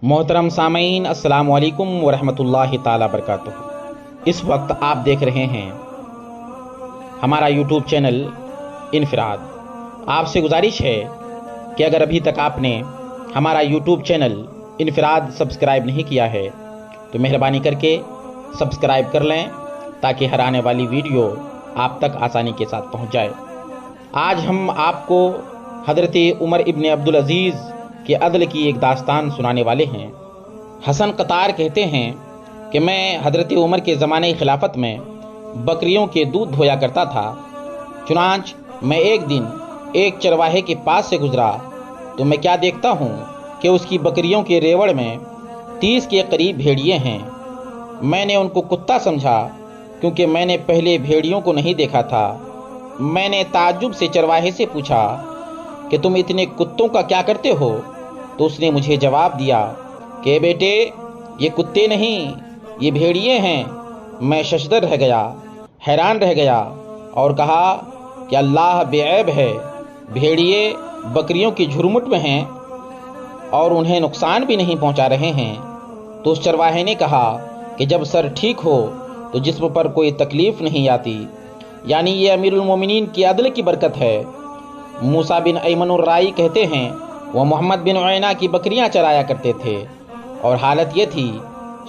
मोहतरम सामीन, अस्सलाम वालेकुम वरहमतुल्लाहि ताला बरकातुहू। इस वक्त आप देख रहे हैं हमारा यूट्यूब चैनल इनफराद। आपसे गुजारिश है कि अगर अभी तक आपने हमारा यूट्यूब चैनल इनफराद सब्सक्राइब नहीं किया है तो मेहरबानी करके सब्सक्राइब कर लें ताकि हर आने वाली वीडियो आप तक आसानी के साथ पहुंच जाए। आज हम आपको हज़रत उमर इब्न अब्दुल अज़ीज़ के अदल की एक दास्तान सुनाने वाले हैं। हसन कतार कहते हैं कि मैं हज़रत उमर के ज़माने खिलाफत में बकरियों के दूध धोया करता था। चुनांच मैं एक दिन एक चरवाहे के पास से गुजरा तो मैं क्या देखता हूँ कि उसकी बकरियों के रेवड़ में 30 के करीब भेड़िए हैं। मैंने उनको कुत्ता समझा क्योंकि मैंने पहले भेड़ियों को नहीं देखा था। मैंने ताज्जुब से चरवाहे से पूछा कि तुम इतने कुत्तों का क्या करते हो? तो उसने मुझे जवाब दिया कि बेटे, ये कुत्ते नहीं, ये भेड़िए हैं। मैं शशदर रह गया, हैरान रह गया और कहा कि अल्लाह बेऐब है, भेड़िए बकरियों की झुरमुट में हैं और उन्हें नुकसान भी नहीं पहुंचा रहे हैं। तो उस चरवाहे ने कहा कि जब सर ठीक हो तो जिस्म पर कोई तकलीफ नहीं आती, यानी ये अमीरुल मोमिनीन की अदल की बरकत है। मूसा बिन ऐमनुर राई कहते हैं वह मोहम्मद बिन उयैना की बकरियां चराया करते थे और हालत ये थी,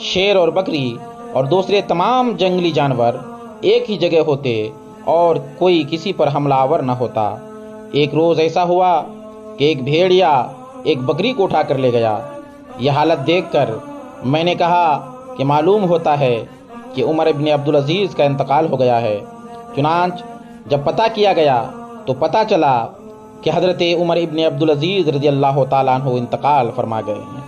शेर और बकरी और दूसरे तमाम जंगली जानवर एक ही जगह होते और कोई किसी पर हमलावर न होता। एक रोज़ ऐसा हुआ कि एक भेड़िया एक बकरी को उठा कर ले गया। यह हालत देखकर मैंने कहा कि मालूम होता है कि उमर इब्न अब्दुल अज़ीज़ का इंतकाल हो गया है। चुनांच जब पता किया गया तो पता चला कि हज़रत उमर इब्न अब्दुल अज़ीज़ रज़ियल्लाहु ताला अन्हु इंतकाल फरमा गए हैं।